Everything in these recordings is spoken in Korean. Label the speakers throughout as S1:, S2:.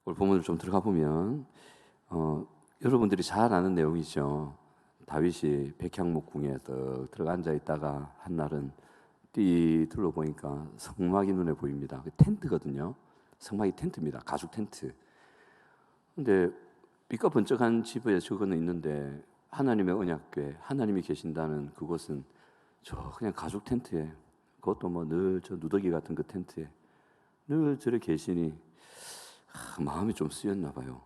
S1: 오늘 본문을 좀 들어가 보면 여러분들이 잘 아는 내용이죠. 다윗이 백향목궁에 들어가 앉아 있다가 한날은 띠 둘러보니까 성막이 눈에 보입니다. 그 텐트거든요. 성막이 텐트입니다. 가죽 텐트. 근데 빛과 번쩍한 집에 저거는 있는데 하나님의 언약궤, 하나님이 계신다는 그곳은 저 그냥 가죽 텐트에, 그것도 뭐 늘 저 누더기 같은 그 텐트에 늘 저래 계시니 마음이 좀 쓰였나 봐요.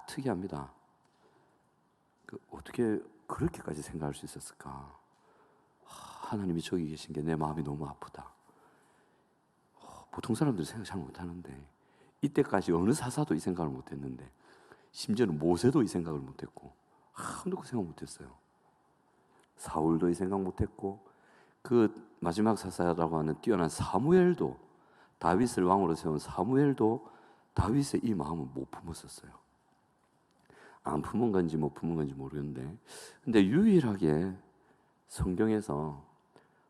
S1: 특이합니다. 어떻게 그렇게까지 생각할 수 있었을까? 하나님이 저기 계신 게 내 마음이 너무 아프다. 보통 사람들이 생각 잘 못하는데 이때까지 어느 사사도 이 생각을 못했는데, 심지어는 모세도 이 생각을 못했고 아무도 그 생각 못했어요. 사울도 이 생각 못했고 그 마지막 사사라고 하는 뛰어난 사무엘도, 다윗을 왕으로 세운 사무엘도 다윗의 이 마음을 못 품었었어요. 안 품은 건지 못 품은 건지 모르겠는데, 근데 유일하게 성경에서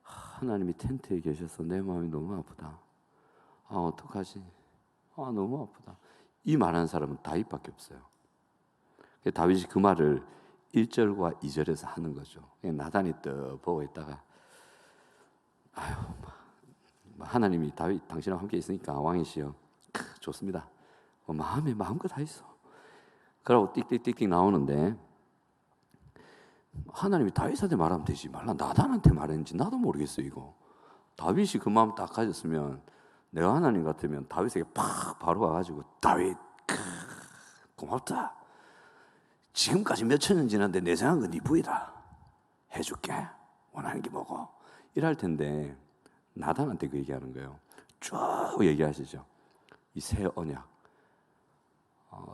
S1: 하나님이 텐트에 계셔서 내 마음이 너무 아프다. 어떡하지? 너무 아프다. 이 말하는 사람은 다윗밖에 없어요. 다윗이 그 말을 1절과 2절에서 하는 거죠. 나단이 떡 보고 있다가 하나님이 다윗 당신하고 함께 있으니까 왕이시여, 좋습니다. 마음에 마음껏 다 있어. 그러고 띡띡띡띡 나오는데, 하나님이 다윗한테 말하면 되지 말라 나단한테 말했는지 나도 모르겠어. 이거 다윗이 그 마음 딱 가졌으면, 내가 하나님 같으면 다윗에게 팍 바로 와가지고 다윗 고맙다. 지금까지 몇천 년 지났는데 내 생각은 네 부이다. 해줄게. 원하는 게 뭐고. 이럴 텐데 나단한테 그 얘기하는 거예요. 쭉 얘기하시죠. 이 새 언약,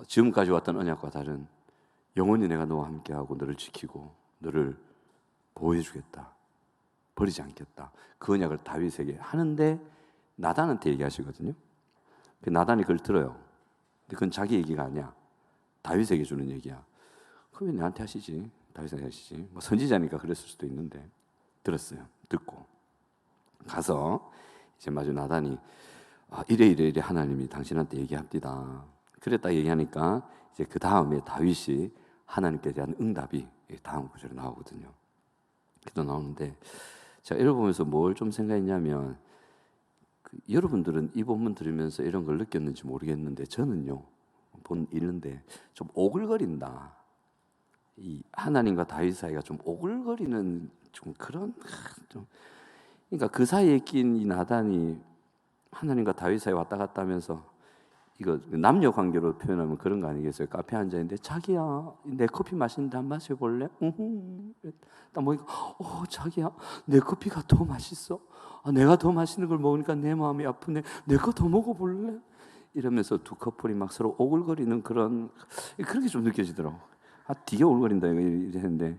S1: 지금까지 왔던 언약과 다른, 영원히 내가 너와 함께하고 너를 지키고 너를 보호해주겠다. 버리지 않겠다. 그 언약을 다윗에게 하는데 나단한테 얘기하시거든요. 그 나단이 그걸 들어요. 근데 그건 자기 얘기가 아니야. 다윗에게 주는 얘기야. 그럼 왜 나한테 하시지? 다윗에게 하시지? 뭐 선지자니까 그랬을 수도 있는데, 들었어요. 듣고 가서 이제 마주 나단이 이래 하나님이 당신한테 얘기합니다. 그랬다 얘기하니까 이제 그 다음에 다윗이 하나님께 대한 응답이 다음 구절에 나오거든요. 그래도 나오는데, 제가 이걸 보면서 뭘 좀 생각했냐면, 여러분들은 이 본문 들으면서 이런 걸 느꼈는지 모르겠는데 저는요, 읽는데 좀 오글거린다. 이 하나님과 다윗 사이가 좀 오글거리는 좀 그런 그러니까 그 사이에 낀 이 나단이 하나님과 다윗 사이 왔다 갔다 하면서, 이거 남녀 관계로 표현하면 그런 거 아니겠어요? 카페에 앉아 있는데 자기야 내 커피 마시는데 한 마셔볼래? 딱 보니까 자기야 내 커피가 더 맛있어. 내가 더 맛있는 걸 먹으니까 내 마음이 아프네. 내 거 더 먹어볼래? 이러면서 두 커플이 막 서로 오글거리는 그렇게 좀 느껴지더라고. 되게 오글거린다 이거 했는데,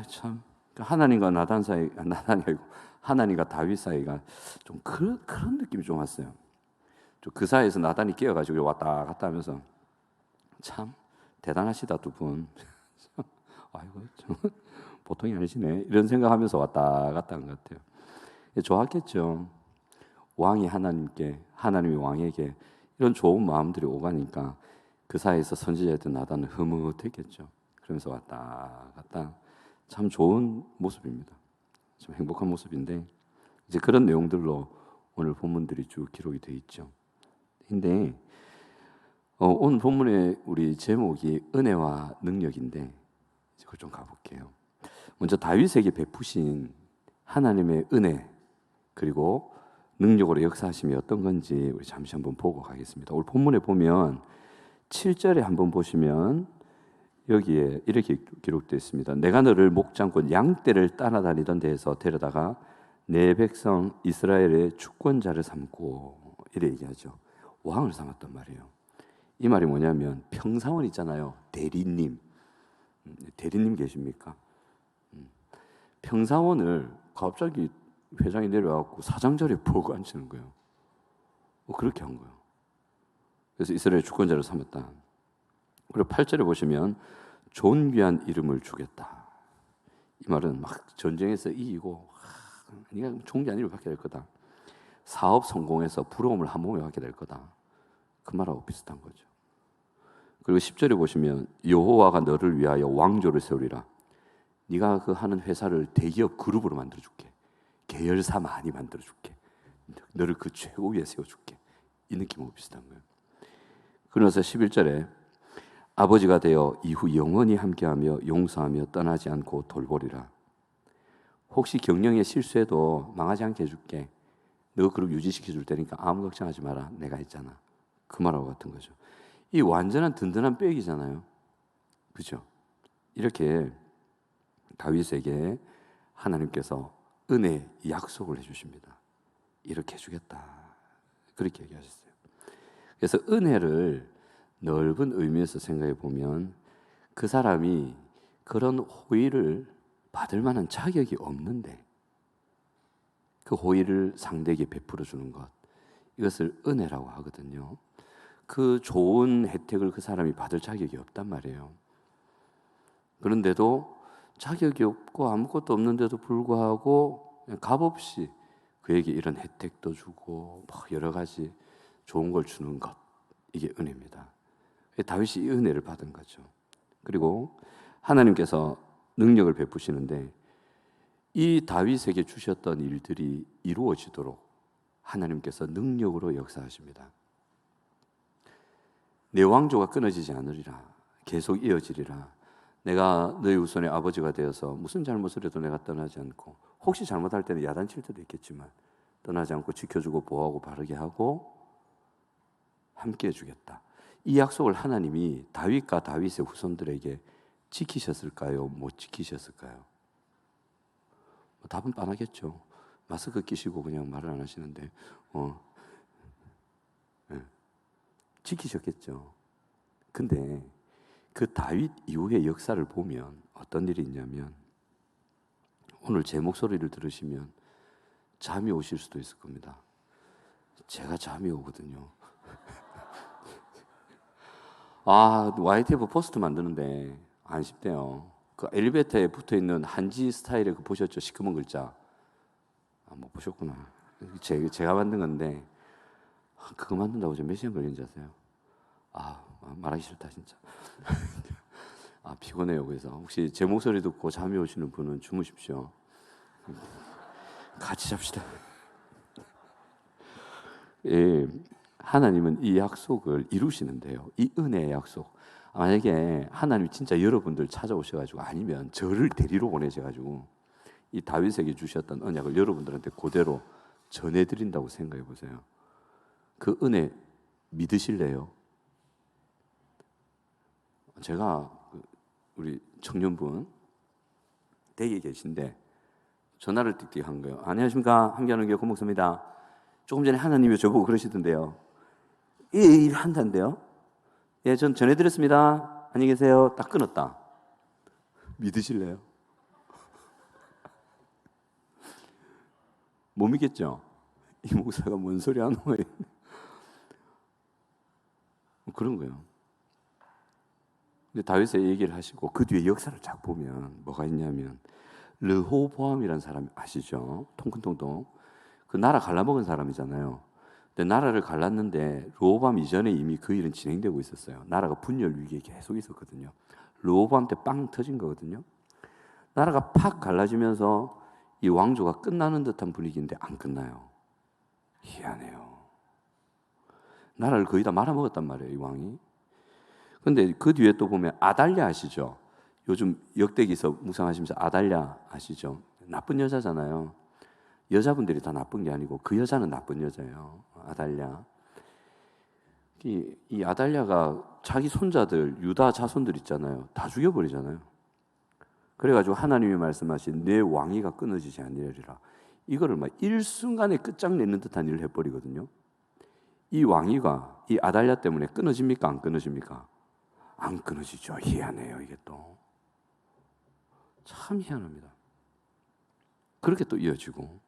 S1: 참 하나님과 나단 사이, 나단이 아니고 하나님과 다윗 사이가 좀 그런 느낌이 좀 왔어요. 그 사이에서 나단이 끼어가지고 왔다 갔다 하면서, 참 대단하시다 두 분. 아이고 참 보통이 아니시네. 이런 생각하면서 왔다 갔다 한 것 같아요. 좋았겠죠. 왕이 하나님께, 하나님이 왕에게 이런 좋은 마음들이 오가니까 그 사이에서 선지자였던 나단은 흐뭇했겠죠. 그러면서 왔다 갔다, 참 좋은 모습입니다. 좀 행복한 모습인데, 이제 그런 내용들로 오늘 본문들이 쭉 기록이 되어 있죠. 근데 오늘 본문의 우리 제목이 은혜와 능력인데, 그걸 좀 가볼게요. 먼저 다윗에게 베푸신 하나님의 은혜 그리고 능력으로 역사하심이 어떤 건지 우리 잠시 한번 보고 가겠습니다. 오늘 본문에 보면 7절에 한번 보시면 여기에 이렇게 기록되어 있습니다. 내가 너를 목장꾼 양떼를 따라다니던 데에서 데려다가 내 백성 이스라엘의 주권자를 삼고, 이래 얘기하죠. 왕을 삼았단 말이에요. 이 말이 뭐냐면, 평사원 있잖아요. 대리님 계십니까? 평사원을 갑자기 회장이 내려와갖고 사장 자리에 보고 앉히는 거예요. 그렇게 한 거예요. 그래서 이스라엘 주권자를 삼았다. 그리고 8절에 보시면 존귀한 이름을 주겠다. 이 말은 막 전쟁에서 이기고 네가 존귀한 이름을 받게 될 거다. 사업 성공해서 부러움을 한 몸에 받게 될 거다. 그 말하고 비슷한 거죠. 그리고 10절에 보시면 여호와가 너를 위하여 왕조를 세우리라. 네가 그 하는 회사를 대기업 그룹으로 만들어줄게. 계열사 많이 만들어줄게. 너를 그 최고 위에 세워줄게. 이 느낌하고 비슷한 거예요. 그러면서 11절에 아버지가 되어 이후 영원히 함께하며 용서하며 떠나지 않고 돌보리라. 혹시 경영에 실수해도 망하지 않게 해줄게. 너 그룹 유지시켜줄 테니까 아무 걱정하지 마라. 내가 했잖아. 그 말하고 같은 거죠. 이 완전한 든든한 백이잖아요. 그죠? 이렇게 다윗에게 하나님께서 은혜 약속을 해주십니다. 이렇게 해주겠다. 그렇게 얘기하셨어요. 그래서 은혜를 넓은 의미에서 생각해 보면 그 사람이 그런 호의를 받을 만한 자격이 없는데 그 호의를 상대에게 베풀어 주는 것, 이것을 은혜라고 하거든요. 그 좋은 혜택을 그 사람이 받을 자격이 없단 말이에요. 그런데도 자격이 없고 아무것도 없는데도 불구하고 값없이 그에게 이런 혜택도 주고 여러 가지 좋은 걸 주는 것, 이게 은혜입니다. 다윗이 이 은혜를 받은 거죠. 그리고 하나님께서 능력을 베푸시는데 이 다윗에게 주셨던 일들이 이루어지도록 하나님께서 능력으로 역사하십니다. 내 왕조가 끊어지지 않으리라. 계속 이어지리라. 내가 너희 후손의 아버지가 되어서 무슨 잘못을 해도 내가 떠나지 않고, 혹시 잘못할 때는 야단칠 때도 있겠지만 떠나지 않고 지켜주고 보호하고 바르게 하고 함께 해주겠다. 이 약속을 하나님이 다윗과 다윗의 후손들에게 지키셨을까요? 못 지키셨을까요? 답은 뻔하겠죠. 마스크 끼시고 그냥 말을 안 하시는데 지키셨겠죠. 근데 그 다윗 이후의 역사를 보면 어떤 일이 있냐면, 오늘 제 목소리를 들으시면 잠이 오실 수도 있을 겁니다. 제가 잠이 오거든요. YTF 포스트 만드는데 안 쉽대요. 그 엘리베이터에 붙어있는 한지 스타일의 그 보셨죠? 시커먼 글자. 못 보셨구나. 제가 만든 건데 그거 만든다고 몇 시간 걸린지 아세요? 말하기 싫다 진짜. 피곤해요. 그래서 혹시 제 목소리 듣고 잠이 오시는 분은 주무십시오. 같이 잡시다. 예, 하나님은 이 약속을 이루시는데요. 이 은혜의 약속. 만약에 하나님이 진짜 여러분들 찾아오셔가지고, 아니면 저를 데리러 보내셔가지고 이 다윗에게 주셨던 언약을 여러분들한테 그대로 전해드린다고 생각해 보세요. 그 은혜 믿으실래요? 제가 우리 청년분 댁에 계신데 전화를 띡띡 한 거예요. 안녕하십니까, 함께하는 교회 고목사입니다. 조금 전에 하나님이 저보고 그러시던데요. 일 한다는데요. 예, 전 전해드렸습니다. 안녕히 계세요. 딱 끊었다. 믿으실래요? 못 믿겠죠? 이 목사가 뭔 소리 하는 거예요? 그런 거예요. 근데 다윗의 얘기를 하시고 그 뒤에 역사를 쫙 보면 뭐가 있냐면, 르호보암이라는 사람 아시죠? 통큰통통. 그 나라 갈라먹은 사람이잖아요. 근데 나라를 갈랐는데 르호보암 이전에 이미 그 일은 진행되고 있었어요. 나라가 분열 위기에 계속 있었거든요. 르호보암 때 빵 터진 거거든요. 나라가 팍 갈라지면서 이 왕조가 끝나는 듯한 분위기인데 안 끝나요. 희한해요. 나라를 거의 다 말아먹었단 말이에요, 이 왕이. 근데 그 뒤에 또 보면 아달랴 아시죠? 요즘 역대기서 묵상하시면서 아달랴 아시죠? 나쁜 여자잖아요. 여자분들이 다 나쁜 게 아니고 그 여자는 나쁜 여자예요. 아달랴. 이 아달랴가 자기 손자들, 유다 자손들 있잖아요. 다 죽여버리잖아요. 그래가지고 하나님이 말씀하신 내 왕위가 끊어지지 아니하리라. 이거를 막 일순간에 끝장내는 듯한 일을 해버리거든요. 이 왕위가 이 아달랴 때문에 끊어집니까? 안 끊어집니까? 안 끊어지죠. 희한해요. 이게 또 참 희한합니다. 그렇게 또 이어지고,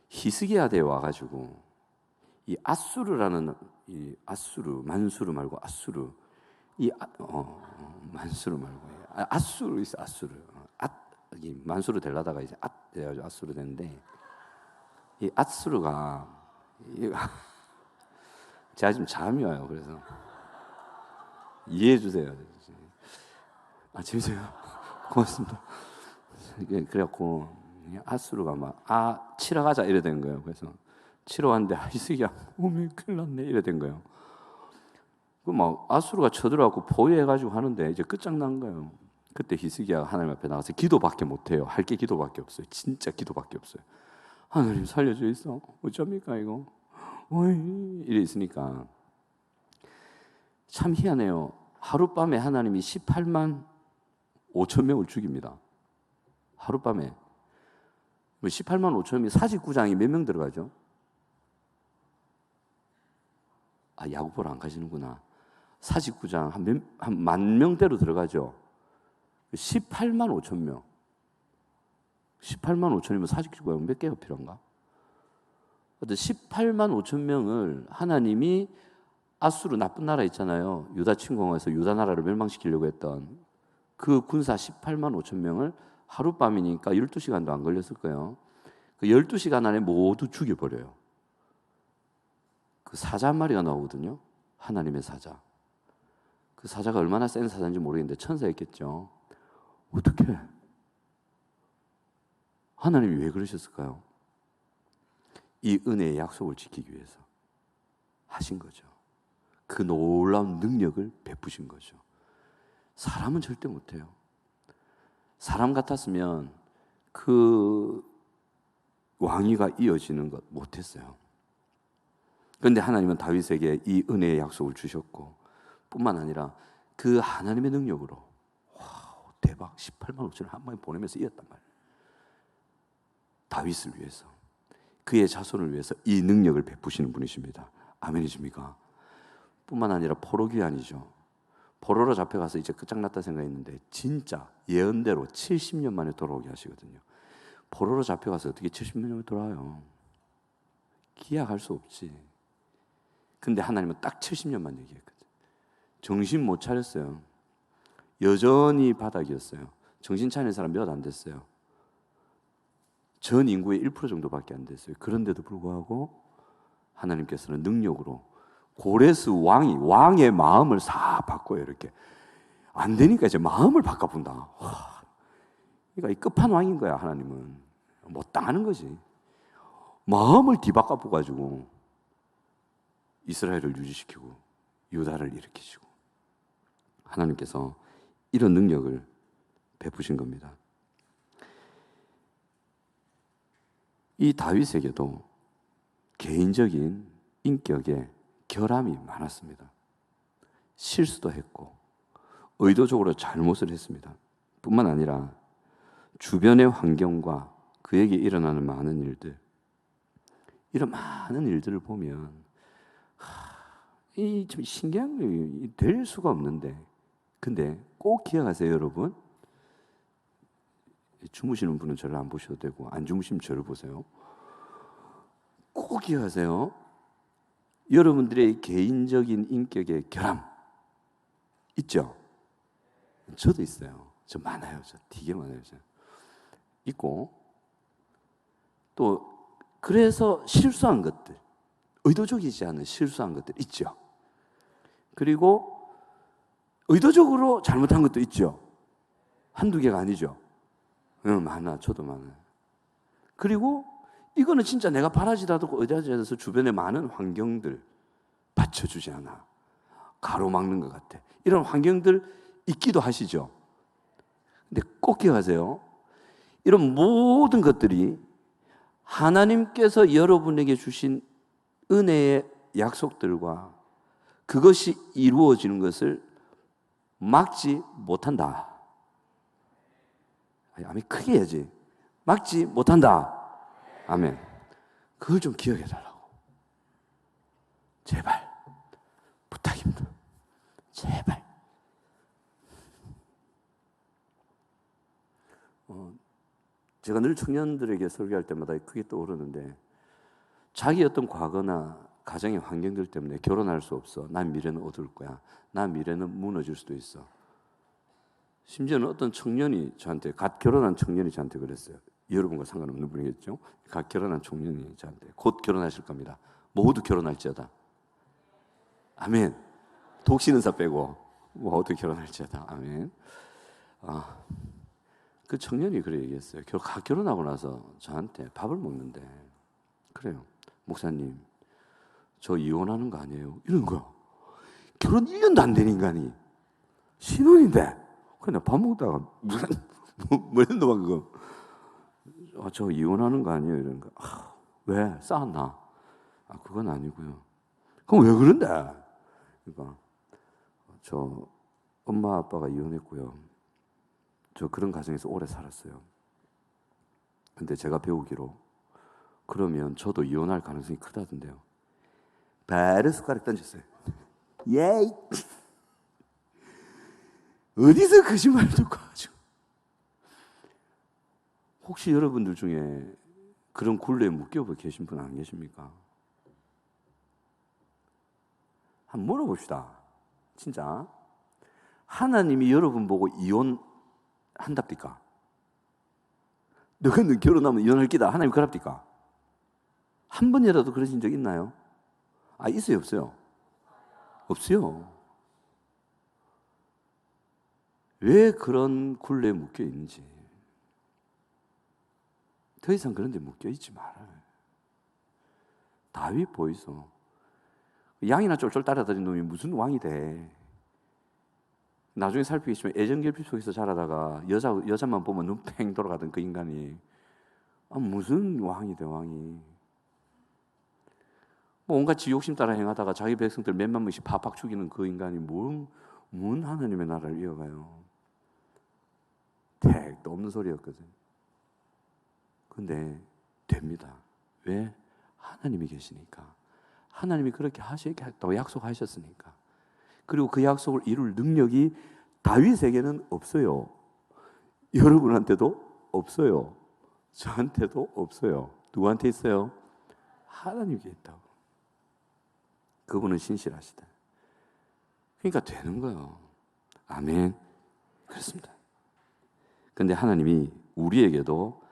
S1: 히스기야 때 와가지고 이 아수르라는, 이 아수르, 만수르 말고 아수르, 만수르 말고 아수르 있어. 아수르. 이 만수르 되려다가 이제 돼가지고 아수르 되는데, 이 아수르가 제가 지금 잠이 와요. 그래서 이해해 주세요. 아, 재밌어요. 고맙습니다. 그래갖고 아수르가 막 치러 가자 이래 된 거예요. 그래서 치러 왔는데 히스기야 오메 큰일 났네 이래 된 거예요. 그 막 아수르가 쳐들어갖고 포위해가지고 하는데 이제 끝장난 거예요. 그때 히스기야가 하나님 앞에 나가서 기도밖에 못해요. 할 게 기도밖에 없어요. 진짜 기도밖에 없어요. 하나님 살려줘 있어. 어쩝니까 이거? 어이 이래 있으니까 참 희한해요. 하룻밤에 하나님이 18만 5천 명을 죽입니다. 하룻밤에 18만 5천 명이 사직구장이 몇 명 들어가죠? 아, 야구 보러 안 가시는구나. 사직구장 한 10,000명대로 들어가죠. 18만 5천 명. 18만 5천이면 사직구장 몇 개가 필요한가? 18만 5천 명을 하나님이 아수르 나쁜 나라 있잖아요. 유다 침공해서 유다 나라를 멸망시키려고 했던 그 군사 18만 5천 명을 하룻밤이니까 12시간도 안 걸렸을 거예요. 그 12시간 안에 모두 죽여버려요. 그 사자 한 마리가 나오거든요. 하나님의 사자. 그 사자가 얼마나 센 사자인지 모르겠는데 천사였겠죠. 어떻게? 하나님이 왜 그러셨을까요? 이 은혜의 약속을 지키기 위해서 하신 거죠. 그 놀라운 능력을 베푸신 거죠. 사람은 절대 못해요. 사람 같았으면 그 왕위가 이어지는 것 못했어요. 그런데 하나님은 다윗에게 이 은혜의 약속을 주셨고 뿐만 아니라 그 하나님의 능력으로 와, 대박 18만 5천을 한 번에 보내면서 이었단 말이에요. 다윗을 위해서 그의 자손을 위해서 이 능력을 베푸시는 분이십니다. 아멘이십니까? 뿐만 아니라 포로 귀환이죠. 포로로 잡혀가서 이제 끝장났다 생각했는데 진짜 예언대로 70년 만에 돌아오게 하시거든요. 포로로 잡혀가서 어떻게 70년 만에 돌아와요? 기약할 수 없지. 근데 하나님은 딱 70년만 얘기했거든요. 정신 못 차렸어요. 여전히 바닥이었어요. 정신 차린 사람 몇 안 됐어요. 전 인구의 1% 정도밖에 안 됐어요. 그런데도 불구하고 하나님께서는 능력으로 고레스 왕의 마음을 싹 바꿔요. 이렇게 안 되니까 이제 마음을 바꿔본다. 와, 그러니까 이 끝판왕인 거야. 하나님은 못 당하는 거지. 마음을 뒤바꿔가지고 이스라엘을 유지시키고 유다를 일으키시고 하나님께서 이런 능력을 베푸신 겁니다. 이 다윗에게도 개인적인 인격에 결함이 많았습니다. 실수도 했고 의도적으로 잘못을 했습니다. 뿐만 아니라 주변의 환경과 그에게 일어나는 많은 일들, 이런 많은 일들을 보면 이 좀 신기한 게 될 수가 없는데, 근데 꼭 기억하세요, 여러분. 주무시는 분은 저를 안 보셔도 되고 안 주무시면 저를 보세요. 꼭 기억하세요. 여러분들의 개인적인 인격의 결함 있죠? 저도 있어요. 저 많아요. 저 되게 많아요. 저. 있고 또 그래서 실수한 것들, 의도적이지 않은 실수한 것들 있죠. 그리고 의도적으로 잘못한 것도 있죠. 한두 개가 아니죠. 많아. 저도 많아요. 그리고 이거는 진짜 내가 바라지도 않고 의지하지 주변에 많은 환경들 받쳐주지 않아. 가로막는 것 같아. 이런 환경들 있기도 하시죠. 근데 꼭 기억하세요. 이런 모든 것들이 하나님께서 여러분에게 주신 은혜의 약속들과 그것이 이루어지는 것을 막지 못한다. 아멘. 크게 해야지. 막지 못한다. 아멘. 그걸 좀 기억해 달라고. 제발. 부탁입니다. 제발. 제가 늘 청년들에게 설교할 때마다 그게 떠오르는데, 자기 어떤 과거나 가정의 환경들 때문에 결혼할 수 없어. 난 미래는 어두울 거야. 난 미래는 무너질 수도 있어. 심지어는 어떤 청년이 저한테, 갓 결혼한 청년이 저한테 그랬어요. 여러분과 상관없는 분이겠죠. 갓 결혼한 청년이 저한테 곧 결혼하실 겁니다. 모두 결혼할지어다. 아멘. 독신은사 빼고 뭐 어떻게 결혼할지 다 아멘. 그 청년이 그래 얘기했어요. 결혼하고 나서 저한테 밥을 먹는데 그래요. 목사님, 저 이혼하는 거 아니에요? 이런 거야. 결혼 1년도 안 된 인간이 신혼인데 그냥 밥 먹다가 무슨 뭐랬노 그거. 저 이혼하는 거 아니에요? 이런 거. 왜? 싸웠나? 그건 아니고요. 그럼 왜 그런데? 그러니까 저 엄마 아빠가 이혼했고요. 저 그런 가정에서 오래 살았어요. 근데 제가 배우기로 그러면 저도 이혼할 가능성이 크다던데요. 바로 숟가락 던졌어요. 예이! 어디서 거짓말 듣고 하죠? 혹시 여러분들 중에 그런 굴레에 묶여 계신 분 안 계십니까? 한번 물어봅시다. 진짜 하나님이 여러분 보고 이혼한답니까? 너희는 결혼하면 이혼할 기다. 하나님 그럽니까? 한 번이라도 그러신 적 있나요? 있어요, 없어요? 없어요. 왜 그런 굴레에 묶여 있는지. 더 이상 그런 데 묶여 있지 말아요. 다윗 보이소. 양이나 쫄쫄 따라다니는 놈이 무슨 왕이 돼. 나중에 살피겠지만 애정결핍 속에서 자라다가 여자만 보면 눈 팽 돌아가던 그 인간이 무슨 왕이 돼, 왕이. 뭐 온갖 지욕심 따라 행하다가 자기 백성들 몇만 명씩 팍팍 죽이는 그 인간이 뭔 하나님의 나라를 이어가요. 택도 없는 소리였거든. 근데 됩니다. 왜? 하나님이 계시니까. 하나님이 그렇게 하시겠다고 약속하셨으니까. 그리고 그 약속을 이룰 능력이 다윗에게는 없어요. 여러분한테도 없어요. 저한테도 없어요. 누구한테 있어요? 하나님께 있다고. 그분은 신실하시다. 그러니까 되는 거예요. 아멘. 그렇습니다. 그런데 하나님이 우리에게도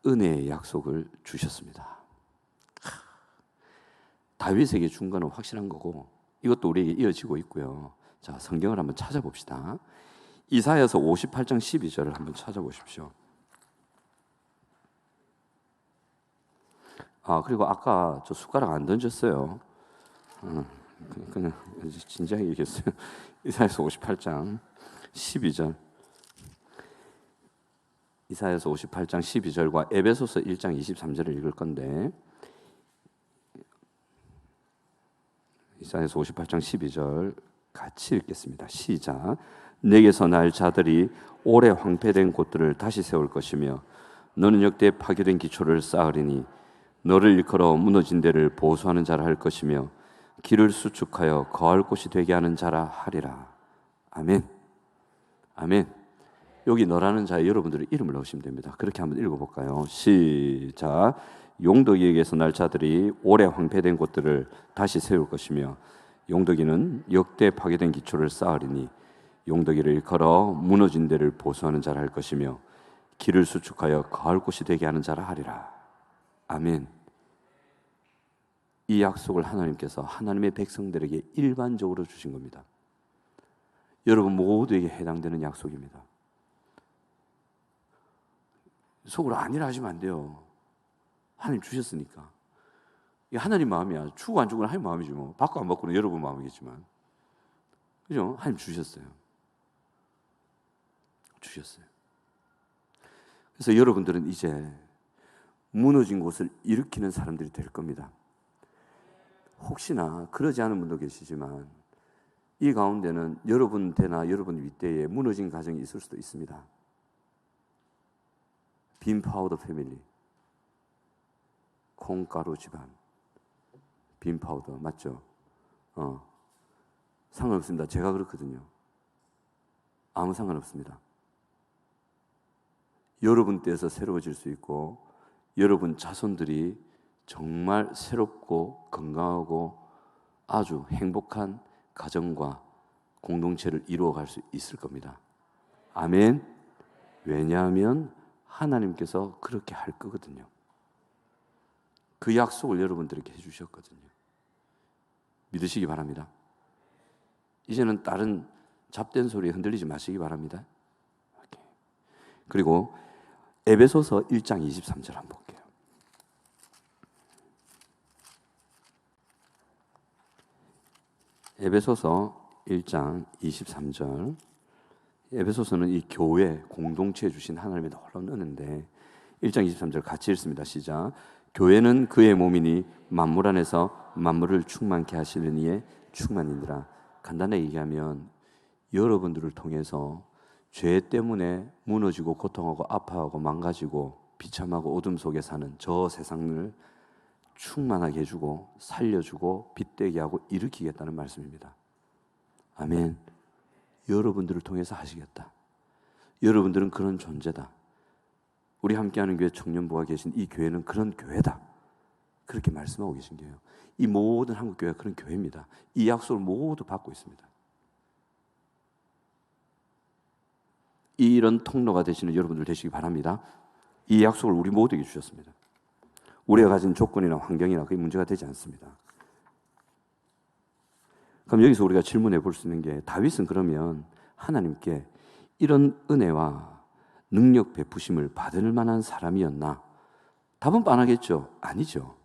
S1: 은혜의 약속을 주셨습니다. 다윗에게 준 거는 확실한 거고 이것도 우리에게 이어지고 있고요. 자, 성경을 한번 찾아봅시다. 이사야서 58장 12절을 한번 찾아보십시오. 그리고 아까 저 숟가락 안 던졌어요. 그냥 진지하게 얘기했어요. 이사야서 58장 12절. 이사야서 58장 12절과 에베소서 1장 23절을 읽을 건데 이사야서 58장 12절 같이 읽겠습니다. 시작. 내게서 날 자들이 오래 황폐된 곳들을 다시 세울 것이며 너는 역대 파괴된 기초를 쌓으리니 너를 일컬어 무너진 데를 보수하는 자라 할 것이며 길을 수축하여 거할 곳이 되게 하는 자라 하리라. 아멘. 아멘. 여기 너라는 자에 여러분들의 이름을 넣으시면 됩니다. 그렇게 한번 읽어볼까요? 시작. 용덕이에게서 날 자들이 오래 황폐된 곳들을 다시 세울 것이며 용덕이는 역대 파괴된 기초를 쌓으리니 용덕이를 일컬어 무너진 데를 보수하는 자라 할 것이며 길을 수축하여 거할 곳이 되게 하는 자라 하리라. 아멘. 이 약속을 하나님께서 하나님의 백성들에게 일반적으로 주신 겁니다. 여러분 모두에게 해당되는 약속입니다. 속으로 아니라 하시면 안 돼요. 하나님 주셨으니까. 이게 하나님 마음이야. 주고 안 주고는 하나님 마음이지 뭐. 받고 안 받고는 여러분 마음이겠지만. 그죠? 하나님 주셨어요. 주셨어요. 그래서 여러분들은 이제 무너진 곳을 일으키는 사람들이 될 겁니다. 혹시나 그러지 않은 분도 계시지만 이 가운데는 여러분 대나 여러분 윗대에 무너진 가정이 있을 수도 있습니다. 빈 파우더 패밀리, 콩가루 집안, 빈 파우더 맞죠? 상관없습니다. 제가 그렇거든요. 아무 상관없습니다. 여러분 때에서 새로워질 수 있고 여러분 자손들이 정말 새롭고 건강하고 아주 행복한 가정과 공동체를 이루어갈 수 있을 겁니다. 아멘. 왜냐하면 하나님께서 그렇게 할 거거든요. 그 약속을 여러분들에게 해주셨거든요. 믿으시기 바랍니다. 이제는 다른 잡된 소리에 흔들리지 마시기 바랍니다. 그리고 에베소서 1장 23절 한번 볼게요. 에베소서 1장 23절. 에베소서는 이 교회 공동체에 주신 하나님의 놀라운 은혜인데 1장 23절 같이 읽습니다. 시작. 교회는 그의 몸이니 만물 안에서 만물을 충만케 하시는 이의 충만이니라. 간단하게 얘기하면 여러분들을 통해서 죄 때문에 무너지고 고통하고 아파하고 망가지고 비참하고 어둠 속에 사는 저 세상을 충만하게 해주고 살려주고 빛되게 하고 일으키겠다는 말씀입니다. 아멘. 여러분들을 통해서 하시겠다. 여러분들은 그런 존재다. 우리 함께하는 교회 청년부가 계신 이 교회는 그런 교회다. 그렇게 말씀하고 계신 거예요. 이 모든 한국교회가 그런 교회입니다. 이 약속을 모두 받고 있습니다. 이런 통로가 되시는 여러분들 되시기 바랍니다. 이 약속을 우리 모두에게 주셨습니다. 우리가 가진 조건이나 환경이나 그게 문제가 되지 않습니다. 그럼 여기서 우리가 질문해 볼 수 있는 게 다윗은 그러면 하나님께 이런 은혜와 능력 베푸심을 받을 만한 사람이었나? 답은 뻔하겠죠. 아니죠.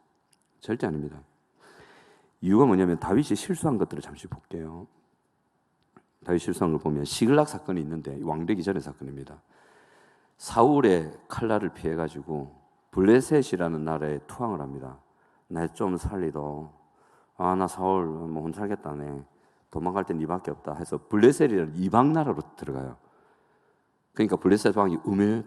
S1: 절대 아닙니다. 이유가 뭐냐면 다윗이 실수한 것들을 잠시 볼게요. 다윗 실수한 걸 보면 시글락 사건이 있는데 왕되기 전의 사건입니다. 사울의 칼날을 피해가지고 블레셋이라는 나라에 투항을 합니다. 나 좀 살리도. 나 사울 뭐 못 살겠다네. 도망갈 땐 니밖에 없다 해서 블레셋이라는 이방 나라로 들어가요. 그러니까 블레셋 왕이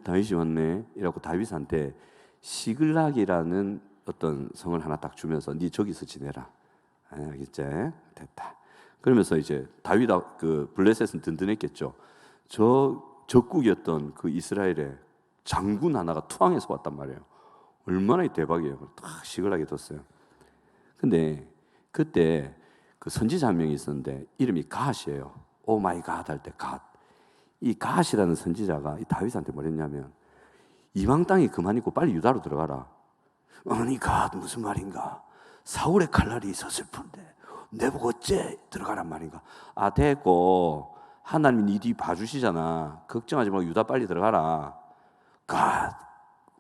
S1: 다윗이 왔네 이라고 다윗한테 시글락이라는 어떤 성을 하나 딱 주면서 니 저기서 지내라. 알겠지? 됐다. 그러면서 이제 다윗 그 블레셋은 든든했겠죠. 저 적국이었던 그 이스라엘의 장군 하나가 투항해서 왔단 말이에요. 얼마나 대박이에요. 딱 시글락에 뒀어요. 근데 그때 그 선지자 한 명이 있었는데 이름이 갓이에요. 오 마이 갓 할 때 갓. 이 갓이라는 선지자가 이 다윗한테 뭐랬냐면 이방 땅이 그만 있고 빨리 유다로 들어가라. 아니 갓 무슨 말인가? 사울의 칼날이 있었을 뿐데 내보고 어째 들어가란 말인가? 됐고 하나님이 네 뒤 봐주시잖아. 걱정하지 말고 유다 빨리 들어가라. 갓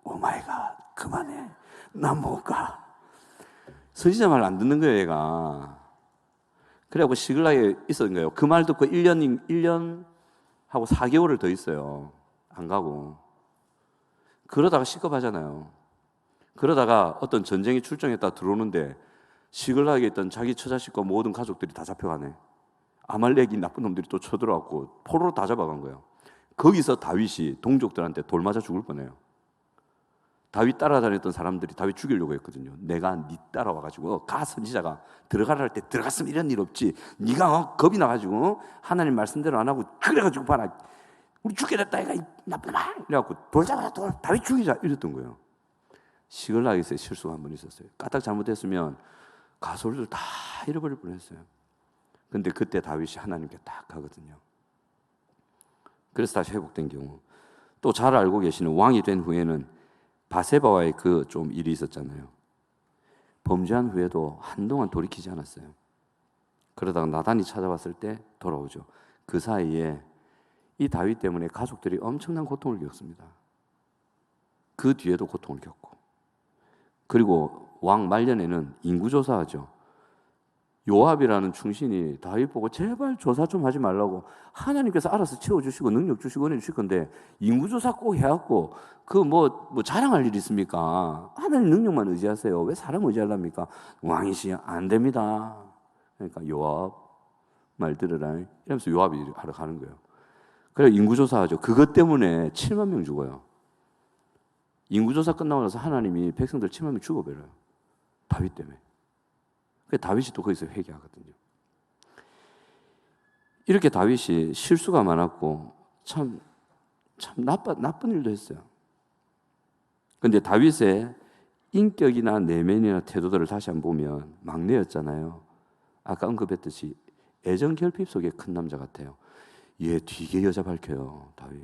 S1: 오 마이 갓 그만해. 난 못 가. 선지자 말 안 듣는 거예요, 얘가. 그래갖고 시글락에 있었던 거예요. 그 말 듣고 1년 하고 4개월을 더 있어요. 안 가고. 그러다가 시급하잖아요. 그러다가 어떤 전쟁이 출정했다 들어오는데 시글락에 있던 자기 처자식과 모든 가족들이 다 잡혀가네. 아말렉이 나쁜 놈들이 또 쳐들어왔고 포로로 다 잡아간 거예요. 거기서 다윗이 동족들한테 돌 맞아 죽을 뻔해요. 다윗 따라다녔던 사람들이 다윗 죽이려고 했거든요. 내가 네 따라와가지고 가 선지자가 들어가라 할 때 들어갔으면 이런 일 없지. 네가 겁이 나가지고 하나님 말씀대로 안 하고 그래가지고 봐라. 우리 죽게 됐다 이가 나쁜 말. 이래갖고 돌 잡아라 돌. 다윗 죽이자 이랬던 거예요. 시글락에서 실수가 한 번 있었어요. 까딱 잘못했으면 가솔들 다 잃어버릴 뻔했어요. 근데 그때 다윗이 하나님께 딱 가거든요. 그래서 다시 회복된 경우. 또 잘 알고 계시는 왕이 된 후에는 바세바와의 그 좀 일이 있었잖아요. 범죄한 후에도 한동안 돌이키지 않았어요. 그러다가 나단이 찾아왔을 때 돌아오죠. 그 사이에 이 다윗 때문에 가족들이 엄청난 고통을 겪습니다. 그 뒤에도 고통을 겪고. 그리고 왕 말년에는 인구조사하죠. 요압이라는 충신이 다윗 보고 제발 조사 좀 하지 말라고 하나님께서 알아서 채워주시고 능력 주시고 은혜 주실 건데 인구조사 꼭 해갖고 그 뭐 자랑할 일 있습니까? 하나님 능력만 의지하세요. 왜 사람 의지하랍니까? 왕이시 안 됩니다. 그러니까 요압 말 들으라 이러면서 요압이 하러 가는 거예요. 그래 인구조사하죠. 그것 때문에 7만 명 죽어요. 인구조사 끝나고 나서 하나님이 백성들 7만 명 죽어버려요. 다윗 때문에. 다윗이 또 거기서 회개하거든요. 이렇게 다윗이 실수가 많았고 참 나쁜 일도 했어요. 그런데 다윗의 인격이나 내면이나 태도들을 다시 한번 보면 막내였잖아요. 아까 언급했듯이 애정 결핍 속에 큰 남자 같아요. 얘 되게 여자 밝혀요. 다윗.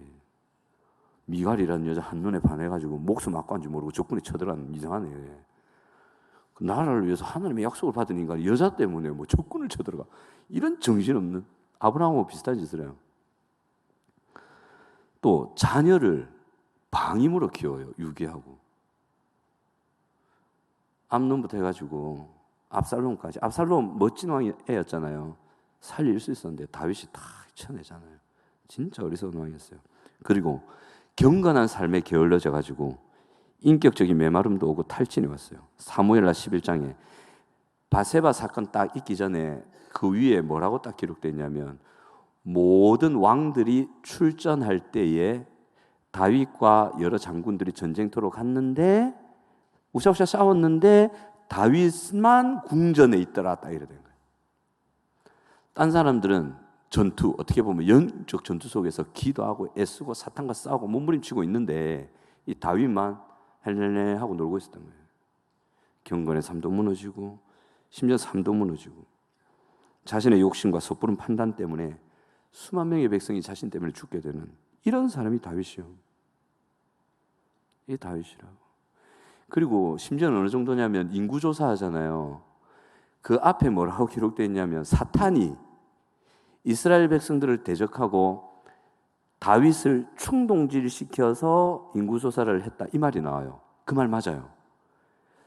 S1: 미갈이라는 여자 한눈에 반해가지고 목숨 맞고 한지 모르고 적군에 쳐들어가는 이상하네. 나라를 위해서 하나님의 약속을 받은 인간 여자 때문에 뭐 적군을 쳐들어가 이런 정신없는 아브라함하고 비슷한 짓을 해요. 또 자녀를 방임으로 키워요. 유기하고. 암논부터 해가지고 압살롬까지. 압살롬 멋진 왕이었잖아요. 살릴 수 있었는데 다윗이 다 쳐내잖아요. 진짜 어리석은 왕이었어요. 그리고 경건한 삶에 게을러져 가지고 인격적인 메마름도 오고 탈진이 왔어요. 사무엘하 11장에 바세바 사건 딱 있기 전에 그 위에 뭐라고 딱 기록되어 있냐면 모든 왕들이 출전할 때에 다윗과 여러 장군들이 전쟁터로 갔는데 우샤우샤 싸웠는데 다윗만 궁전에 있더라 딱 이래 된 거예요. 딴 사람들은 전투, 어떻게 보면 영적 전투 속에서 기도하고 애쓰고 사탄과 싸우고 몸부림치고 있는데 이 다윗만 헬렐레 하고 놀고 있었던 거예요. 경건의 삶도 무너지고 심지어 삶도 무너지고 자신의 욕심과 섣부른 판단 때문에 수만 명의 백성이 자신 때문에 죽게 되는 이런 사람이 다윗이요. 이게 다윗이라고. 그리고 심지어는 어느 정도냐면 인구조사 하잖아요. 그 앞에 뭐라고 기록되어 있냐면 사탄이 이스라엘 백성들을 대적하고 다윗을 충동질시켜서 인구조사를 했다 이 말이 나와요. 그 말 맞아요.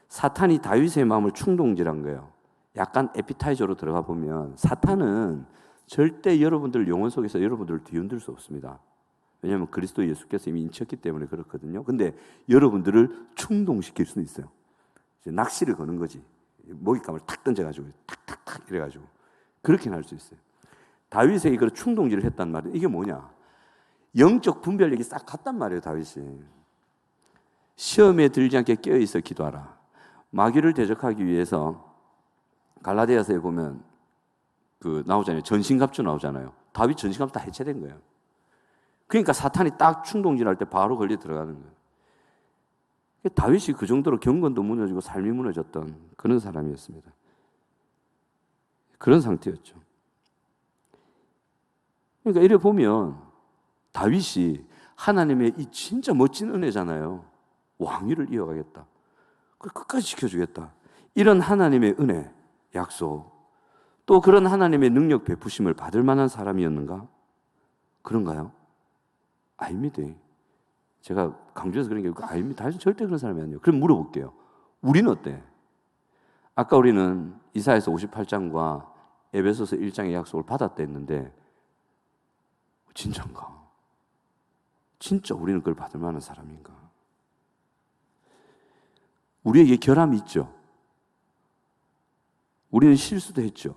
S1: 사탄이 다윗의 마음을 충동질한 거예요. 약간 에피타이저로 들어가 보면 사탄은 절대 여러분들 영혼 속에서 여러분들을 뒤흔들 수 없습니다. 왜냐하면 그리스도 예수께서 이미 인쳤기 때문에 그렇거든요. 근데 여러분들을 충동시킬 수는 있어요. 이제 낚시를 거는 거지. 먹잇감을 탁 던져가지고 탁탁탁 이래가지고 그렇게는 할 수 있어요. 다윗에게 그런 충동질을 했단 말이에요. 이게 뭐냐? 영적 분별력이 싹 갔단 말이에요. 다윗이. 시험에 들지 않게 깨어있어 기도하라. 마귀를 대적하기 위해서 갈라디아서에 보면 그 나오잖아요. 전신갑주 나오잖아요. 다윗 전신갑주 다 해체된 거예요. 그러니까 사탄이 딱 충동질할 때 바로 걸려 들어가는 거예요. 다윗이 그 정도로 경건도 무너지고 삶이 무너졌던 그런 사람이었습니다. 그런 상태였죠. 그러니까 이래 보면 다윗이 하나님의 이 진짜 멋진 은혜잖아요. 왕위를 이어가겠다. 그걸 끝까지 지켜주겠다. 이런 하나님의 은혜, 약속, 또 그런 하나님의 능력 베푸심을 받을 만한 사람이었는가? 그런가요? 아닙니다. 제가 강조해서 그런 게 아닙니다. 다윗은 절대 그런 사람이 아니에요. 그럼 물어볼게요. 우리는 어때? 아까 우리는 이사야서 58장과 에베소서 1장의 약속을 받았다 했는데 진짜인가? 진짜 우리는 그걸 받을 만한 사람인가? 우리에게 결함이 있죠. 우리는 실수도 했죠.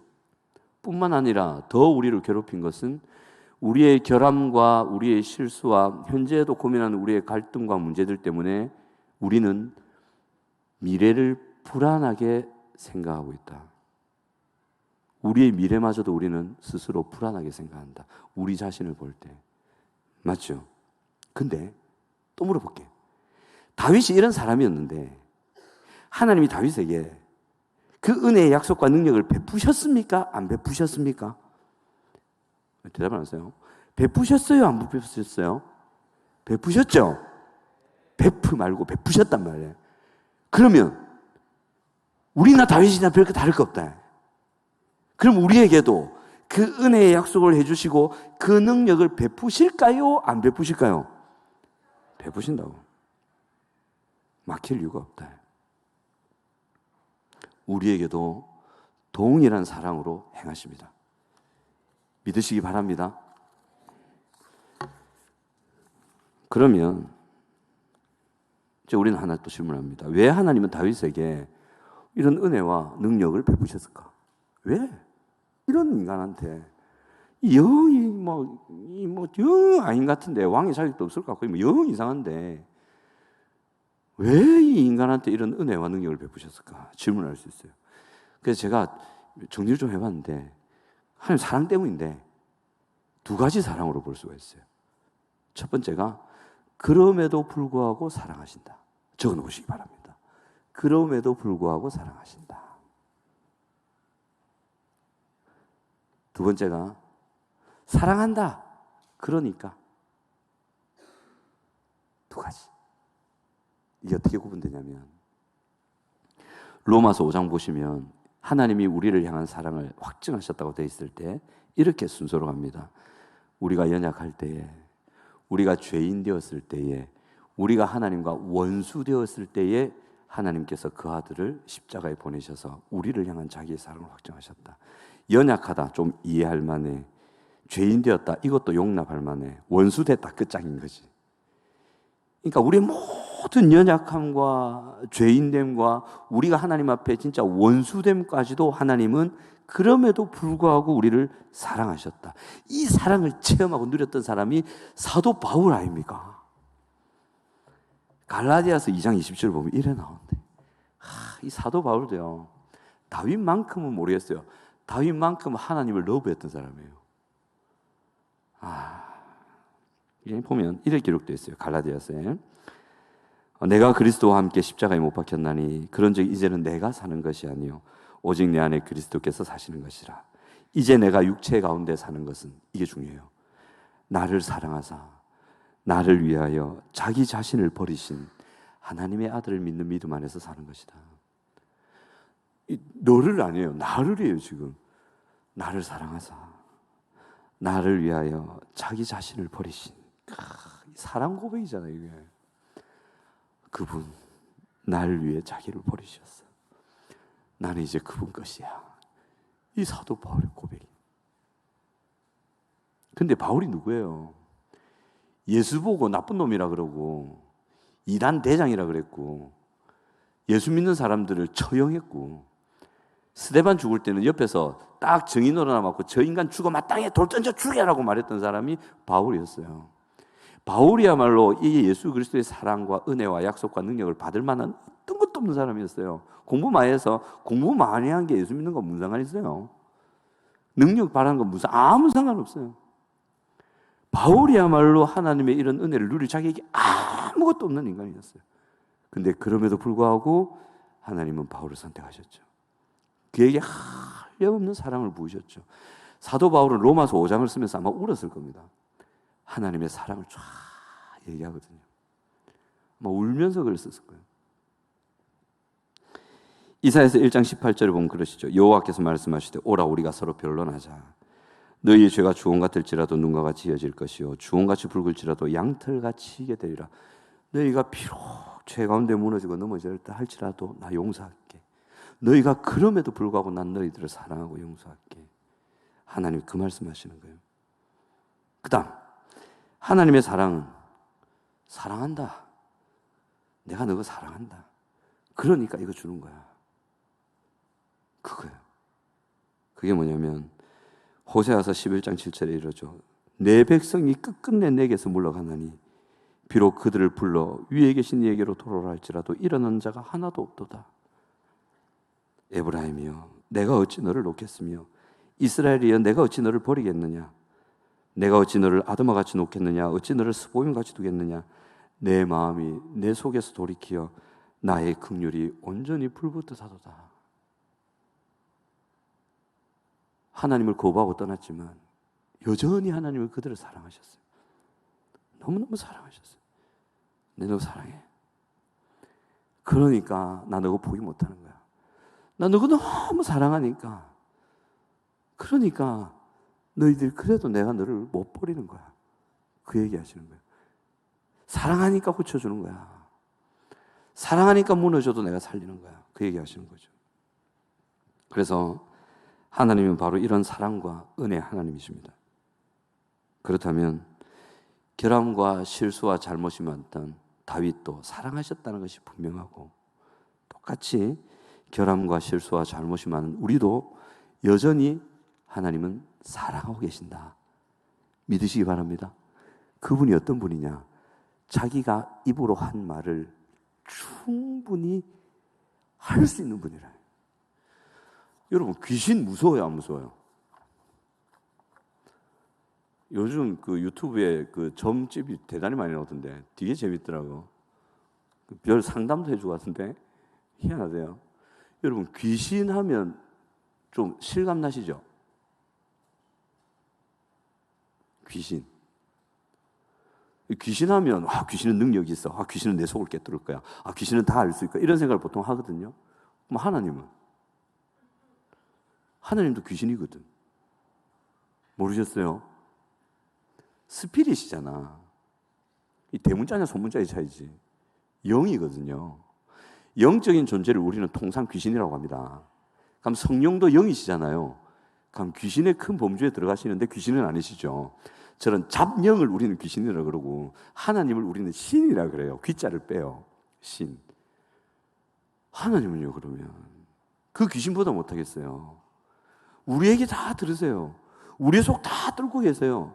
S1: 뿐만 아니라 더 우리를 괴롭힌 것은 우리의 결함과 우리의 실수와 현재에도 고민하는 우리의 갈등과 문제들 때문에 우리는 미래를 불안하게 생각하고 있다. 우리의 미래마저도 우리는 스스로 불안하게 생각한다. 우리 자신을 볼 때. 맞죠? 근데 또 물어볼게. 다윗이 이런 사람이었는데 하나님이 다윗에게 그 은혜의 약속과 능력을 베푸셨습니까? 안 베푸셨습니까? 대답 안 하세요. 베푸셨어요? 안 베푸셨어요? 베푸셨죠? 베프 말고 베푸셨단 말이에요. 그러면 우리나 다윗이나 별거 다를 거 없다. 그럼 우리에게도 그 은혜의 약속을 해주시고 그 능력을 베푸실까요? 안 베푸실까요? 베푸신다고. 막힐 이유가 없다. 우리에게도 동일한 사랑으로 행하십니다. 믿으시기 바랍니다. 그러면 이제 우리는 하나 또 질문합니다. 왜 하나님은 다윗에게 이런 은혜와 능력을 베푸셨을까? 왜? 이런 인간한테 영 아닌 같은데 왕의 자격도 없을 것 같고 영 이상한데 왜 이 인간한테 이런 은혜와 능력을 베푸셨을까? 질문할 수 있어요. 그래서 제가 정리를 좀 해봤는데 하나님 사랑 때문인데 두 가지 사랑으로 볼 수가 있어요. 첫 번째가 그럼에도 불구하고 사랑하신다. 적어놓으시기 바랍니다. 그럼에도 불구하고 사랑하신다. 두 번째가 사랑한다. 그러니까 두 가지. 이게 어떻게 구분되냐면 로마서 5장 보시면 하나님이 우리를 향한 사랑을 확증하셨다고 되어 있을 때 이렇게 순서로 갑니다. 우리가 연약할 때에, 우리가 죄인 되었을 때에, 우리가 하나님과 원수 되었을 때에 하나님께서 그 아들을 십자가에 보내셔서 우리를 향한 자기의 사랑을 확정하셨다. 연약하다, 좀 이해할 만해. 죄인 되었다, 이것도 용납할 만해. 원수 됐다, 끝장인 거지. 그러니까 우리의 모든 연약함과 죄인됨과 우리가 하나님 앞에 진짜 원수됨까지도 하나님은 그럼에도 불구하고 우리를 사랑하셨다. 이 사랑을 체험하고 누렸던 사람이 사도 바울 아닙니까? 갈라디아서 2장 20절 보면 이래 나오는데, 이 사도 바울도요, 다윗만큼은 모르겠어요. 다윗만큼은 하나님을 러브했던 사람이에요. 여기 보면 이렇게 기록되어 있어요. 갈라디아서에. 내가 그리스도와 함께 십자가에 못 박혔나니 그런즉 이제는 내가 사는 것이 아니요 오직 내 안에 그리스도께서 사시는 것이라. 이제 내가 육체 가운데 사는 것은, 이게 중요해요, 나를 사랑하사 나를 위하여 자기 자신을 버리신 하나님의 아들을 믿는 믿음 안에서 사는 것이다. 너를 아니에요, 나를이에요. 지금 나를 사랑하사 나를 위하여 자기 자신을 버리신, 사랑 고백이잖아요. 이게 그분 나를 위해 자기를 버리셨어. 나는 이제 그분 것이야. 이 사도 바울의 고백이. 근데 바울이 누구예요? 예수 보고 나쁜 놈이라 그러고 이단 대장이라 그랬고 예수 믿는 사람들을 처형했고, 스데반 죽을 때는 옆에서 딱 정인으로 남았고 저 인간 죽어 마땅해 돌 던져 죽여라고 말했던 사람이 바울이었어요. 바울이야말로 이 예수 그리스도의 사랑과 은혜와 약속과 능력을 받을 만한 어떤 것도 없는 사람이었어요. 공부 많이 해서, 공부 많이 한 게 예수 믿는 건 무슨 상관 있어요? 능력 바라는 건 아무 상관없어요. 바울이야말로 하나님의 이런 은혜를 누릴 자격이 아무것도 없는 인간이었어요. 근데 그럼에도 불구하고 하나님은 바울을 선택하셨죠. 그에게 한량없는 사랑을 부으셨죠. 사도 바울은 로마서 5장을 쓰면서 아마 울었을 겁니다. 하나님의 사랑을 쫙 얘기하거든요. 아마 울면서 글을 썼을 거예요. 이사야서 1장 18절에 보면 그러시죠. 여호와께서 말씀하시되 오라 우리가 서로 변론하자. 너희의 죄가 주홍같을지라도 눈과 같이 이어질 것이요 주홍같이 붉을지라도 양털같이 희게 되리라. 너희가 비록 죄 가운데 무너지고 넘어졌다 할지라도 나 용서할게. 너희가 그럼에도 불구하고 난 너희들을 사랑하고 용서할게. 하나님 그 말씀하시는 거예요. 그 다음 하나님의 사랑은 사랑한다. 내가 너가 사랑한다. 그러니까 이거 주는 거야. 그거예요. 그게 뭐냐면 호세아서 11장 7절에 이러죠. 내 백성이 끝끝내 내게서 물러가나니 비록 그들을 불러 위에 계신 이에게로 돌아오라 할지라도 일어나는 자가 하나도 없도다. 에브라임이여 내가 어찌 너를 놓겠으며 이스라엘이여 내가 어찌 너를 버리겠느냐. 내가 어찌 너를 아드마같이 놓겠느냐. 어찌 너를 스보임같이 두겠느냐. 내 마음이 내 속에서 돌이키어 나의 긍휼이 온전히 불붙듯 하도다. 하나님을 거부하고 떠났지만 여전히 하나님은 그들을 사랑하셨어요. 너무너무 사랑하셨어요. 내 너 사랑해. 그러니까 나 너가 포기 못하는 거야. 나 너가 너무 사랑하니까. 그러니까 너희들 그래도 내가 너를 못 버리는 거야. 그 얘기 하시는 거예요. 사랑하니까 고쳐주는 거야. 사랑하니까 무너져도 내가 살리는 거야. 그 얘기 하시는 거죠. 그래서 하나님은 바로 이런 사랑과 은혜의 하나님이십니다. 그렇다면 결함과 실수와 잘못이 많던 다윗도 사랑하셨다는 것이 분명하고, 똑같이 결함과 실수와 잘못이 많은 우리도 여전히 하나님은 사랑하고 계신다. 믿으시기 바랍니다. 그분이 어떤 분이냐? 자기가 입으로 한 말을 충분히 할 수 있는 분이라. 여러분 귀신 무서워요, 안 무서워요? 요즘 그 유튜브에 그 점집이 대단히 많이 나오던데 되게 재밌더라고. 별 상담도 해주고 같은데 희한하대요. 여러분 귀신 하면 좀 실감 나시죠? 귀신 하면 귀신은 능력이 있어. 귀신은 내 속을 깨뜨릴 거야. 귀신은 다 알 수 있고 이런 생각을 보통 하거든요. 그럼 하나님도 귀신이거든. 모르셨어요? 스피릿이잖아. 이 대문자냐 소문자의 차이지. 영이거든요. 영적인 존재를 우리는 통상 귀신이라고 합니다. 그럼 성령도 영이시잖아요. 그럼 귀신의 큰 범주에 들어가시는데 귀신은 아니시죠. 저런 잡영을 우리는 귀신이라고 그러고 하나님을 우리는 신이라고 그래요. 귀자를 빼요. 신. 하나님은요, 그러면 그 귀신보다 못하겠어요. 우리에게 다 들으세요. 우리의 속 다 뚫고 계세요.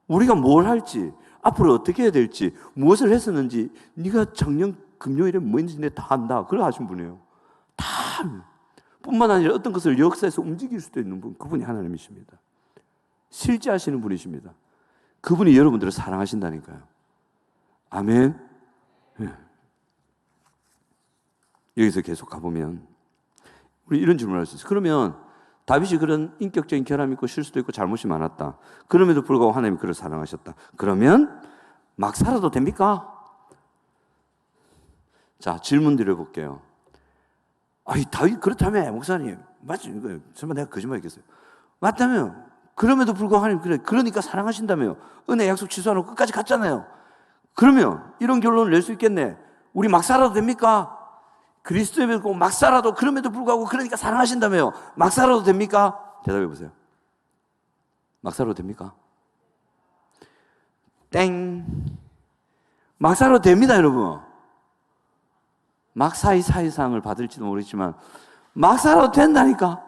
S1: 우리가 뭘 할지, 앞으로 어떻게 해야 될지, 무엇을 했었는지, 네가 작년 금요일에 뭐 했는지 내가 다 안다. 그걸 하신 분이에요. 다. 뿐만 아니라 어떤 것을 역사에서 움직일 수도 있는 분, 그분이 하나님이십니다. 실제하시는 분이십니다. 그분이 여러분들을 사랑하신다니까요. 아멘. 네. 여기서 계속 가보면 우리 이런 질문을 할 수 있어요. 그러면 다윗이 그런 인격적인 결함이 있고 실수도 있고 잘못이 많았다. 그럼에도 불구하고 하나님이 그를 사랑하셨다. 그러면 막 살아도 됩니까? 자, 질문 드려볼게요. 아이, 다윗 그렇다며, 목사님. 맞지? 설마 내가 거짓말했겠어요? 맞다며. 그럼에도 불구하고 하나님 그러니까 사랑하신다며. 은혜 약속 취소하고 끝까지 갔잖아요. 그러면 이런 결론을 낼 수 있겠네. 우리 막 살아도 됩니까? 그리스도에 믿고 막 살아도 그럼에도 불구하고 그러니까 사랑하신다며요. 막 살아도 됩니까? 대답해 보세요. 막 살아도 됩니까? 땡. 막 살아도 됩니다, 여러분. 막 사이상을 받을지도 모르겠지만 막 살아도 된다니까.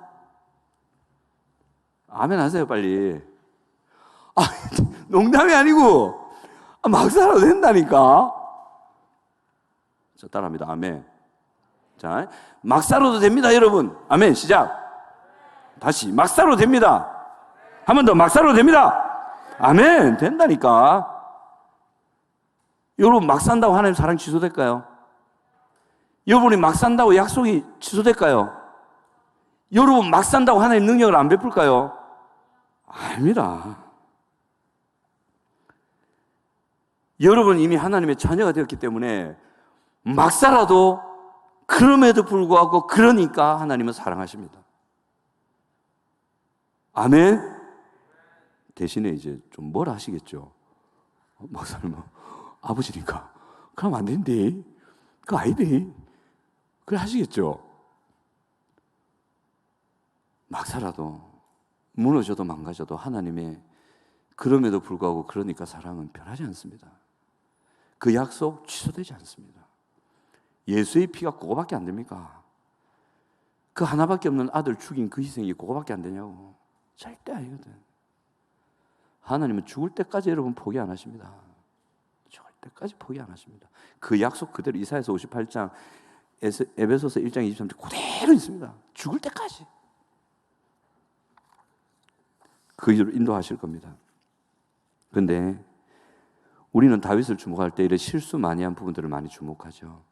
S1: 아멘 하세요, 빨리. 아, 농담이 아니고 막 살아도 된다니까. 자, 따라합니다. 아멘. 자, 막 살아도 됩니다, 여러분. 아멘. 시작. 다시 막 살아도 됩니다. 한 번 더 막 살아도 됩니다. 아멘. 된다니까. 여러분 막 산다고 하나님 사랑 취소될까요? 여러분이 막 산다고 약속이 취소될까요? 여러분 막 산다고 하나님 능력을 안 베풀까요? 아닙니다. 여러분 이미 하나님의 자녀가 되었기 때문에 막 살아도 그럼에도 불구하고 그러니까 하나님은 사랑하십니다. 아멘? 대신에 이제 좀 뭘 하시겠죠? 목사님, 아버지니까. 그럼 안 된대. 그거 아니대. 그래 하시겠죠? 막 살아도, 무너져도 망가져도 하나님의 그럼에도 불구하고 그러니까 사랑은 변하지 않습니다. 그 약속 취소되지 않습니다. 예수의 피가 그거밖에 안 됩니까? 그 하나밖에 없는 아들 죽인 그 희생이 그거밖에 안 되냐고. 절대 아니거든. 하나님은 죽을 때까지 여러분 포기 안 하십니다. 죽을 때까지 포기 안 하십니다. 그 약속 그대로 이사야서 58장, 에베소서 1장 23절 그대로 있습니다. 죽을 때까지. 그 길로 인도하실 겁니다. 그런데 우리는 다윗을 주목할 때 이런 실수 많이 한 부분들을 많이 주목하죠.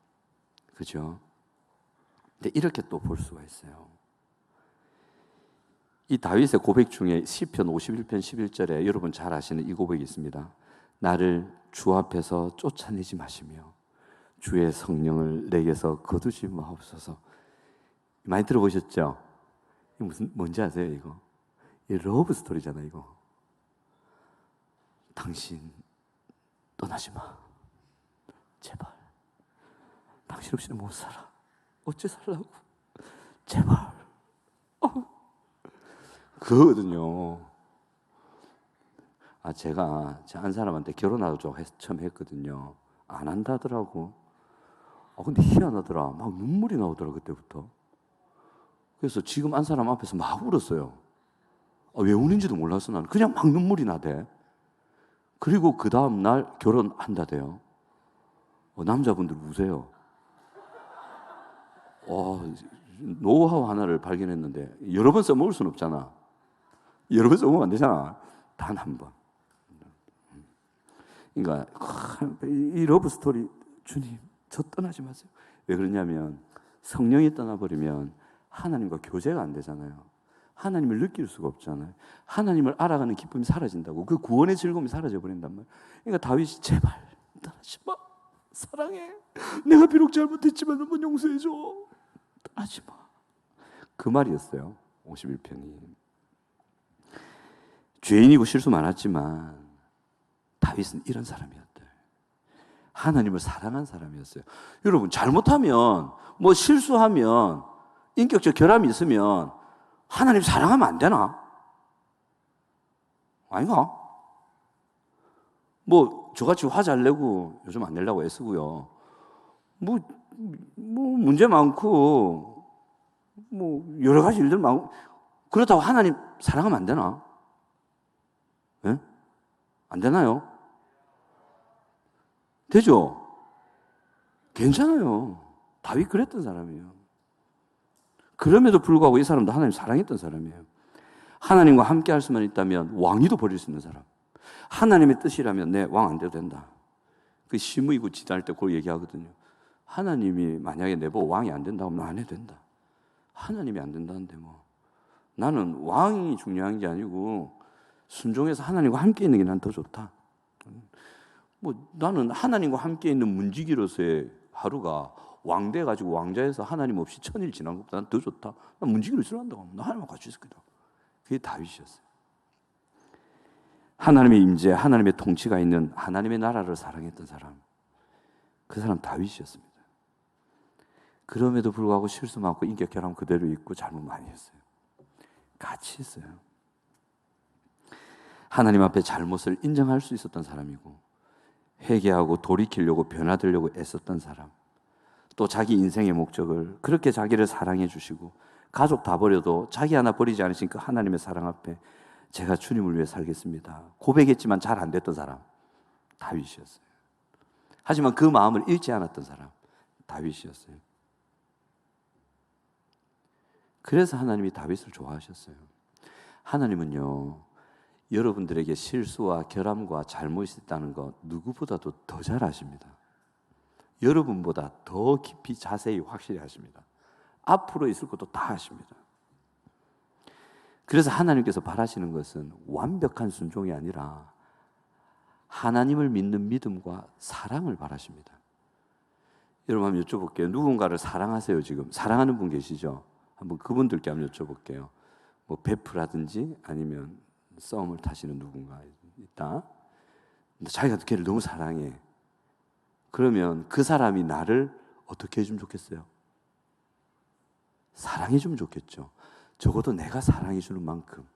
S1: 그죠? 근데 이렇게 또 볼 수가 있어요. 이 다윗의 고백 중에 시편 51편 11절에 여러분 잘 아시는 이 고백이 있습니다. 나를 주 앞에서 쫓아내지 마시며 주의 성령을 내게서 거두지 마옵소서. 많이 들어보셨죠? 이거 뭔지 아세요, 이거? 이 러브 스토리잖아, 이거. 당신 떠나지 마. 제발. 당신 없이는 못 살아. 어찌 살라고? 제발. 그거거든요. 제가 제 한 사람한테 결혼하자고 처음 했거든요. 안 한다더라고. 근데 희한하더라. 막 눈물이 나오더라, 그때부터. 그래서 지금 한 사람 앞에서 막 울었어요. 왜 우는지도 몰랐어, 나는. 그냥 막 눈물이 나대. 그리고 그 다음날 결혼한다대요. 남자분들 우세요. 노하우 하나를 발견했는데, 여러 번 써먹을 수는 없잖아. 여러 번 써먹으면 안 되잖아. 단 한 번. 그러니까 이 러브 스토리, 주님 저 떠나지 마세요. 왜 그러냐면 성령이 떠나버리면 하나님과 교제가 안 되잖아요. 하나님을 느낄 수가 없잖아요. 하나님을 알아가는 기쁨이 사라진다고. 그 구원의 즐거움이 사라져 버린단 말이에요. 그러니까 다윗이 제발 떠나지 마. 사랑해. 내가 비록 잘못했지만 한번 용서해줘. 떠나지 마. 그 말이었어요. 51편이. 죄인이고 실수 많았지만 다윗은 이런 사람이었다. 하나님을 사랑한 사람이었어요. 여러분, 잘못하면, 뭐 실수하면, 인격적 결함이 있으면 하나님 사랑하면 안 되나? 아닌가? 뭐 저같이 화 잘 내고 요즘 안 내려고 애쓰고요. 뭐 문제 많고 뭐 여러 가지 일들 많고 그렇다고 하나님 사랑하면 안 되나? 예? 안 되나요? 되죠? 괜찮아요. 다윗 그랬던 사람이에요. 그럼에도 불구하고 이 사람도 하나님 사랑했던 사람이에요. 하나님과 함께 할 수만 있다면 왕위도 버릴 수 있는 사람. 하나님의 뜻이라면 내 왕 안 돼도 된다. 그 시무이고 지랄 때 그걸 얘기하거든요. 하나님이 만약에 내보고 왕이 안 된다고 하면 안 해도 된다. 하나님이 안 된다는데 뭐. 나는 왕이 중요한 게 아니고 순종해서 하나님과 함께 있는 게 난 더 좋다. 뭐 나는 하나님과 함께 있는 문지기로서의 하루가 왕 돼가지고 왕자에서 하나님 없이 천일 지난 것보다 난 더 좋다. 난 문지기로 있으란다고. 나 하나님과 같이 있을 거다. 그게 다윗이었어요. 하나님의 임재, 하나님의 통치가 있는 하나님의 나라를 사랑했던 사람. 그 사람 다윗이었습니다. 그럼에도 불구하고 실수 많고 인격 결함 그대로 있고 잘못 많이 했어요. 같이 했어요. 하나님 앞에 잘못을 인정할 수 있었던 사람이고 회개하고 돌이키려고 변화되려고 애썼던 사람. 또 자기 인생의 목적을 그렇게 자기를 사랑해 주시고 가족 다 버려도 자기 하나 버리지 않으신 그 하나님의 사랑 앞에 제가 주님을 위해 살겠습니다. 고백했지만 잘 안 됐던 사람 다윗이었어요. 하지만 그 마음을 잃지 않았던 사람 다윗이었어요. 그래서 하나님이 다윗을 좋아하셨어요. 하나님은요, 여러분들에게 실수와 결함과 잘못이 있다는 것 누구보다도 더 잘 아십니다. 여러분보다 더 깊이 자세히 확실히 아십니다. 앞으로 있을 것도 다 아십니다. 그래서 하나님께서 바라시는 것은 완벽한 순종이 아니라 하나님을 믿는 믿음과 사랑을 바라십니다. 여러분 한번 여쭤볼게요. 누군가를 사랑하세요 지금? 사랑하는 분 계시죠? 한번 그분들께 한번 여쭤볼게요. 뭐 베프라든지 아니면 썸을 타시는 누군가 있다. 근데 자기가 걔를 너무 사랑해. 그러면 그 사람이 나를 어떻게 해주면 좋겠어요? 사랑해주면 좋겠죠. 적어도 내가 사랑해주는 만큼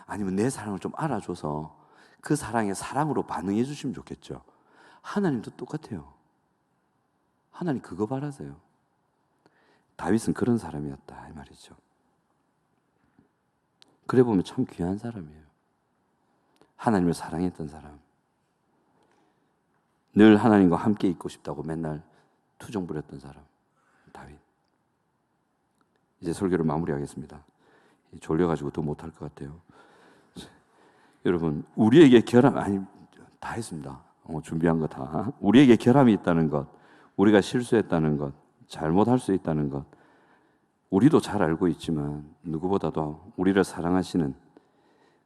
S1: 아니면 내 사랑을 좀 알아줘서 그 사랑에 사랑으로 반응해 주시면 좋겠죠. 하나님도 똑같아요. 하나님 그거 바라세요. 다윗은 그런 사람이었다 이 말이죠. 그래 보면 참 귀한 사람이에요. 하나님을 사랑했던 사람. 늘 하나님과 함께 있고 싶다고 맨날 투정 부렸던 사람 다윗. 이제 설교를 마무리하겠습니다. 졸려가지고 더 못할 것 같아요. 여러분 우리에게 결함 아니 다 했습니다. 준비한 거 다. 우리에게 결함이 있다는 것, 우리가 실수했다는 것, 잘못할 수 있다는 것 우리도 잘 알고 있지만 누구보다도 우리를 사랑하시는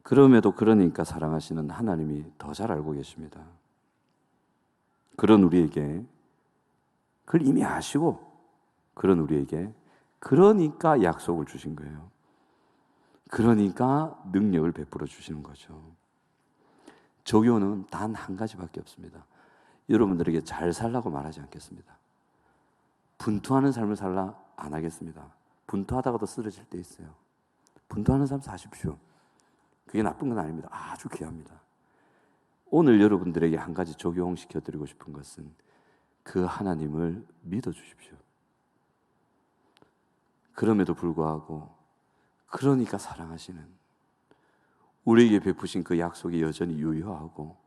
S1: 그럼에도 그러니까 사랑하시는 하나님이 더 잘 알고 계십니다. 그런 우리에게 그걸 이미 아시고 그런 우리에게 그러니까 약속을 주신 거예요. 그러니까 능력을 베풀어 주시는 거죠. 조교는 단 한 가지밖에 없습니다. 여러분들에게 잘 살라고 말하지 않겠습니다. 분투하는 삶을 살라 안 하겠습니다. 분투하다가도 쓰러질 때 있어요. 분투하는 삶 사십시오. 그게 나쁜 건 아닙니다. 아주 귀합니다. 오늘 여러분들에게 한 가지 적용시켜드리고 싶은 것은 그 하나님을 믿어주십시오. 그럼에도 불구하고 그러니까 사랑하시는 우리에게 베푸신 그 약속이 여전히 유효하고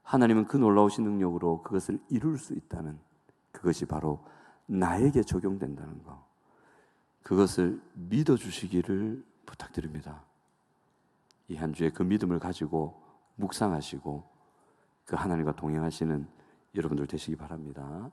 S1: 하나님은 그 놀라우신 능력으로 그것을 이룰 수 있다는 그것이 바로 나에게 적용된다는 것. 그것을 믿어주시기를 부탁드립니다. 이 한 주에 그 믿음을 가지고 묵상하시고 그 하나님과 동행하시는 여러분들 되시기 바랍니다.